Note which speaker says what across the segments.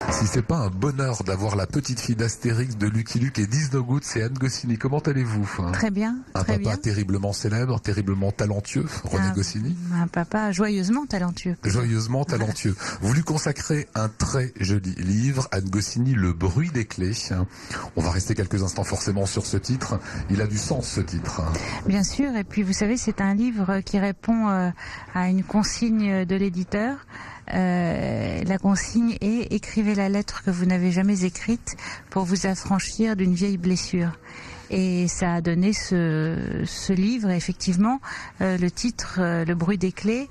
Speaker 1: Si c'est pas un bonheur d'avoir la petite fille d'Astérix, de Lucky Luke et d'Isnogoud, c'est Anne Goscinny. Comment allez-vous?
Speaker 2: Très bien,
Speaker 1: Un
Speaker 2: très
Speaker 1: papa
Speaker 2: bien.
Speaker 1: terriblement célèbre, terriblement talentueux, René Goscinny.
Speaker 2: Un papa joyeusement talentueux.
Speaker 1: Joyeusement talentueux. Vous lui consacrez un très joli livre, Anne Goscinny, Le bruit des clés. On va rester quelques instants forcément sur ce titre. Il a du sens, ce titre.
Speaker 2: Bien sûr, et puis vous savez, c'est un livre qui répond à une consigne de l'éditeur. La consigne est: écrivez la lettre que vous n'avez jamais écrite pour vous affranchir d'une vieille blessure. Et ça a donné ce livre. Et effectivement, le titre, Le bruit des clés,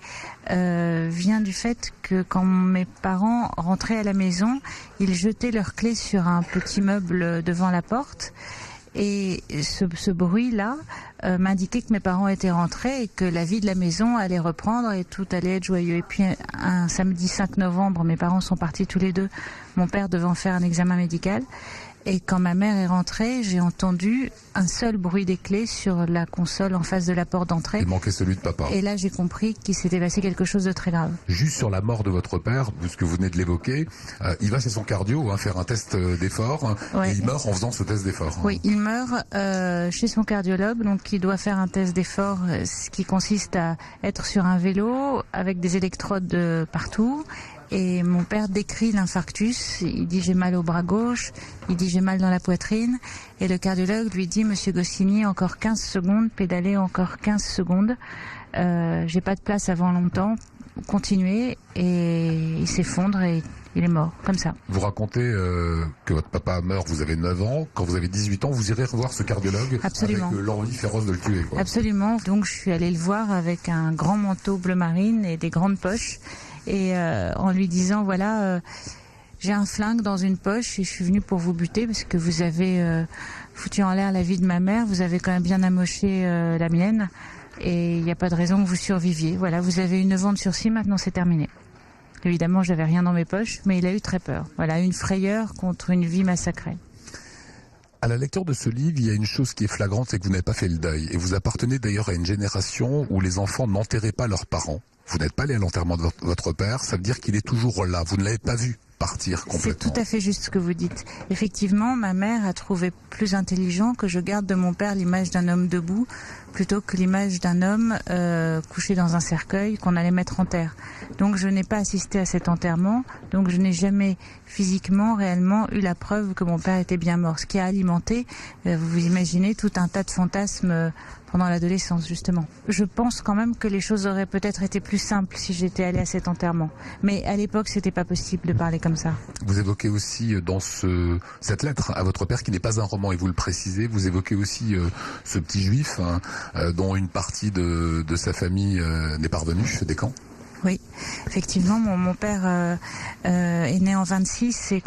Speaker 2: vient du fait que quand mes parents rentraient à la maison, ils jetaient leurs clés sur un petit meuble devant la porte. Et ce bruit-là m'indiquait que mes parents étaient rentrés et que la vie de la maison allait reprendre et tout allait être joyeux. Et puis un samedi 5 novembre, mes parents sont partis tous les deux, mon père devant faire un examen médical. Et quand ma mère est rentrée, j'ai entendu un seul bruit des clés sur la console en face de la porte d'entrée.
Speaker 1: Il manquait celui de papa.
Speaker 2: Et là, j'ai compris qu'il s'était passé quelque chose de très grave.
Speaker 1: Juste sur la mort de votre père, puisque vous venez de l'évoquer, il va chez son cardio faire un test d'effort,
Speaker 2: ouais.
Speaker 1: Et il meurt en faisant ce test d'effort.
Speaker 2: Oui, il meurt chez son cardiologue, donc il doit faire un test d'effort, ce qui consiste à être sur un vélo avec des électrodes partout. Et mon père décrit l'infarctus, il dit j'ai mal au bras gauche, il dit j'ai mal dans la poitrine, et le cardiologue lui dit monsieur Goscinny, encore 15 secondes, pédalez encore 15 secondes, j'ai pas de place avant longtemps, continuez, et il s'effondre et il est mort, comme ça.
Speaker 1: Vous racontez que votre papa meurt, vous avez 9 ans, quand vous avez 18 ans, vous irez revoir ce cardiologue.
Speaker 2: Absolument.
Speaker 1: Avec l'envie féroce de le tuer, quoi.
Speaker 2: Absolument, donc je suis allée le voir avec un grand manteau bleu marine et des grandes poches, et en lui disant voilà, j'ai un flingue dans une poche et je suis venue pour vous buter parce que vous avez foutu en l'air la vie de ma mère, vous avez quand même bien amoché la mienne et il n'y a pas de raison que vous surviviez. Voilà, vous avez eu 9 ans de sursis, maintenant c'est terminé. Évidemment, j'avais rien dans mes poches, mais il a eu très peur. Voilà, une frayeur contre une vie massacrée.
Speaker 1: À la lecture de ce livre, il y a une chose qui est flagrante, c'est que vous n'avez pas fait le deuil. Et vous appartenez d'ailleurs à une génération où les enfants n'enterraient pas leurs parents. Vous n'êtes pas allé à l'enterrement de votre père, ça veut dire qu'il est toujours là. Vous ne l'avez pas vu partir complètement.
Speaker 2: C'est tout à fait juste ce que vous dites. Effectivement, ma mère a trouvé plus intelligent que je garde de mon père l'image d'un homme debout plutôt que l'image d'un homme couché dans un cercueil qu'on allait mettre en terre. Donc je n'ai pas assisté à cet enterrement, donc je n'ai jamais physiquement, réellement eu la preuve que mon père était bien mort. Ce qui a alimenté, vous imaginez, tout un tas de fantasmes pendant l'adolescence, justement. Je pense quand même que les choses auraient peut-être été plus simples si j'étais allée à cet enterrement. Mais à l'époque, c'était pas possible de parler comme ça.
Speaker 1: Vous évoquez aussi dans cette lettre à votre père, qui n'est pas un roman, et vous le précisez, vous évoquez aussi ce petit juif dont une partie de sa famille n'est pas revenue des camps.
Speaker 2: Oui, effectivement, mon père est né en 26 et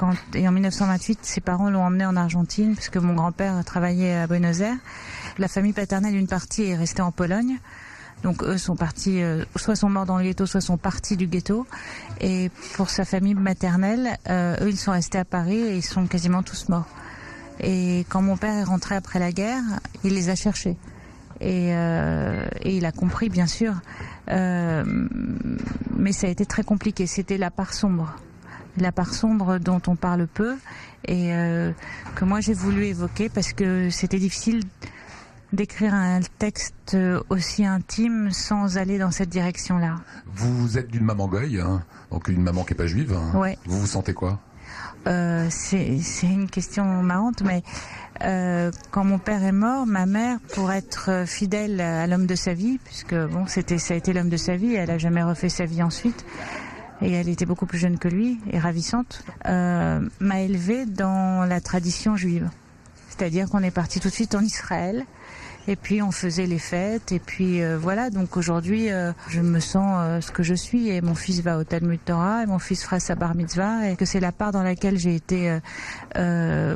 Speaker 2: en 1928, ses parents l'ont emmené en Argentine puisque mon grand-père travaillait à Buenos Aires. La famille paternelle, une partie est restée en Pologne. Donc eux sont partis, soit sont morts dans le ghetto, soit sont partis du ghetto. Et pour sa famille maternelle, eux ils sont restés à Paris et ils sont quasiment tous morts. Et quand mon père est rentré après la guerre, il les a cherchés. Et il a compris, bien sûr, mais ça a été très compliqué. C'était la part sombre dont on parle peu et que moi j'ai voulu évoquer parce que c'était difficile d'écrire un texte aussi intime sans aller dans cette direction-là.
Speaker 1: Vous êtes d'une maman goy, donc une maman qui n'est pas juive.
Speaker 2: Ouais.
Speaker 1: Vous vous sentez quoi ?
Speaker 2: C'est une question marrante, mais quand mon père est mort, ma mère, pour être fidèle à l'homme de sa vie, puisque bon, ça a été l'homme de sa vie, elle a jamais refait sa vie ensuite, et elle était beaucoup plus jeune que lui et ravissante, m'a élevée dans la tradition juive. C'est-à-dire qu'on est parti tout de suite en Israël. Et puis on faisait les fêtes et puis voilà, donc aujourd'hui je me sens ce que je suis et mon fils va au Talmud Torah et mon fils fera sa bar mitzvah et que c'est la part dans laquelle j'ai été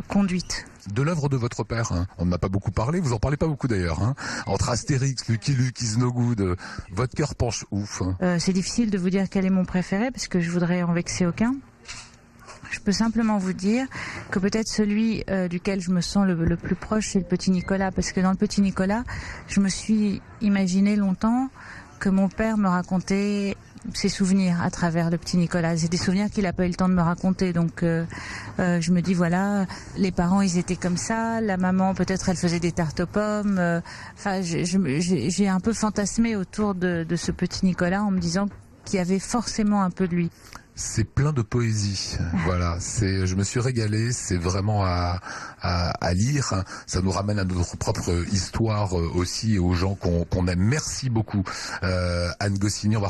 Speaker 2: conduite.
Speaker 1: De l'œuvre de votre père, on n'a pas beaucoup parlé, vous en parlez pas beaucoup d'ailleurs, entre Astérix, Lucky Luke, Isnogoud, votre cœur penche ouf.
Speaker 2: C'est difficile de vous dire quel est mon préféré parce que je voudrais en vexer aucun. Je peux simplement vous dire que peut-être celui duquel je me sens le plus proche, c'est le Petit Nicolas. Parce que dans le Petit Nicolas, je me suis imaginé longtemps que mon père me racontait ses souvenirs à travers le petit Nicolas. C'est des souvenirs qu'il n'a pas eu le temps de me raconter. Donc je me dis voilà, les parents ils étaient comme ça, la maman peut-être elle faisait des tartes aux pommes. Enfin j'ai un peu fantasmé autour de ce petit Nicolas en me disant qu'il y avait forcément un peu de lui.
Speaker 1: C'est plein de poésie. Voilà, je me suis régalé. C'est vraiment à lire. Ça nous ramène à notre propre histoire aussi et aux gens qu'on aime. Merci beaucoup, Anne Goscinny. On va